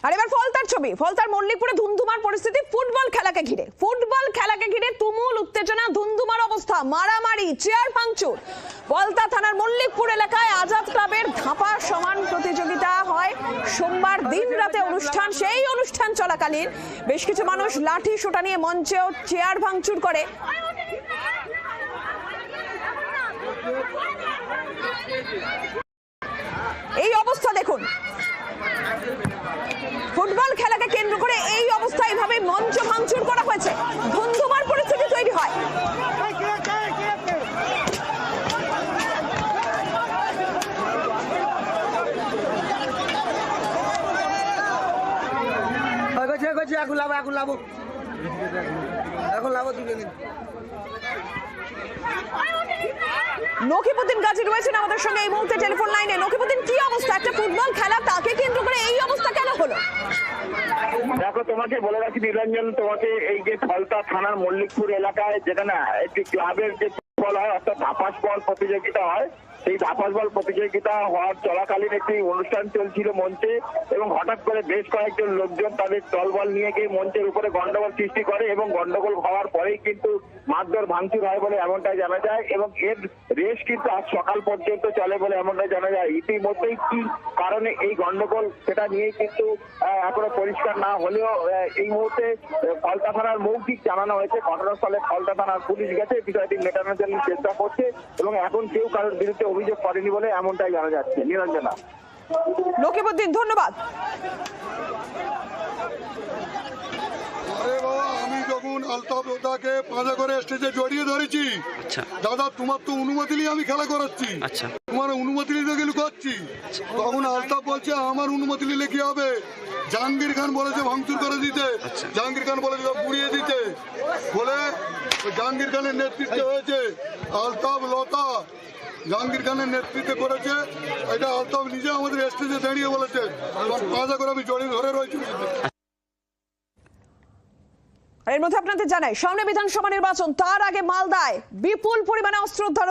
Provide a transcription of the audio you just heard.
আর এবার ফলতার ছবি। ফলতার মল্লিকপুরে ধুন্ধুমার পরিস্থিতি ফুটবল খেলাকে ঘিরে তুমুল উত্তেজনা, ধুন্ধুমার অবস্থা, মারামারি, চেয়ার ভাঙচুর। ফলতা থানার মল্লিকপুর এলাকায় আজাদ ক্লাবের ধাপা সমান প্রতিযোগিতা হয় সোমবার দিন রাতে অনুষ্ঠান। সেই অনুষ্ঠান চলাকালীন বেশ কিছু মানুষ লাঠি সোটা নিয়ে মঞ্চেও চেয়ার ভাঙচুর করে। এই অবস্থা দেখুন, ফুটবল খেলাকে কেন্দ্র করে এই অবস্থা, এইভাবে মঞ্চ ভাঙচুর করা হয়েছে, ধুন্ধুমার পরিস্থিতি তৈরি হয়। নকিবউদ্দিন গাজী রয়েছেন আমাদের সঙ্গে এই মুহূর্তে টেলিফোন লাইনে। নকিবউদ্দিন, কি অবস্থা? একটা ফুটবল খেলা, তাকে কেন্দ্র করে এই অবস্থা কেন হলো? দেখো, তোমাকে বলে রাখি নিরঞ্জন, তোমাকে এই যে ফলতা থানার মল্লিকপুর এলাকায় যেখানে একটি ক্লাবের যে বল হয়, অর্থাৎ ধাপাস বল প্রতিযোগিতা হয়, সেই ধাপাস বল প্রতিযোগিতা হওয়ার চলাকালীন একটি অনুষ্ঠান চলছিল মঞ্চে, এবং হঠাৎ করে বেশ কয়েকজন লোকজন তাদের দলবল নিয়ে গিয়ে মঞ্চের উপরে গন্ডগোল সৃষ্টি করে, এবং গন্ডগোল হওয়ার পরেই কিন্তু মারধর ভাঙচুর হয় বলে এমনটাই জানা যায়, এবং এর রেশ কিন্তু আজ সকাল পর্যন্ত চলে বলে এমনটাই জানা যায়। ইতিমধ্যেই কি কারণে এই গন্ডগোল সেটা নিয়েই কিন্তু এখনো পরিষ্কার না হলেও এই মুহূর্তে ফলতা থানার মৌখিক জানানো হয়েছে। ঘটনাস্থলে ফলতা থানার পুলিশ গেছে, বিষয়টি মেটানোর জন্য চেষ্টা করছে, এবং এখন কেউ কারোর বিরুদ্ধে অভিযোগ করেনি বলে এমনটাই জানা যাচ্ছে। নিরঞ্জনা। নকিবউদ্দিন, ধন্যবাদ। আমি যখন আলতাফ দাদাকে পাঁজা করে স্টেজে জড়িয়ে ধরেছি, দাদা তোমার তো অনুমতি নিয়ে আমি খেলা করাচ্ছি, তোমার অনুমতি নিতে গেলে করছি, তখন আলতাফ বলছে আমার অনুমতি নিলে কি হবে, জাহাঙ্গীর খান বলেছে ভাঙচুর করে দিতে, জাহাঙ্গীর খান বলেছে পুড়িয়ে দিতে, বলে জাহাঙ্গীর খানের নেতৃত্বে হয়েছে, আলতাফ লতা জাহাঙ্গীর খানের নেতৃত্বে করেছে, এটা আলতাফ নিজে আমাদের স্টেজে দাঁড়িয়ে বলেছে, পাঁজা করে আমি জড়িয়ে ধরে রয়েছি। এর মধ্যে আপনাদের জানাই, সামনে বিধানসভা নির্বাচন, তার আগে মালদায় বিপুল পরিমাণে অস্ত্র উদ্ধার।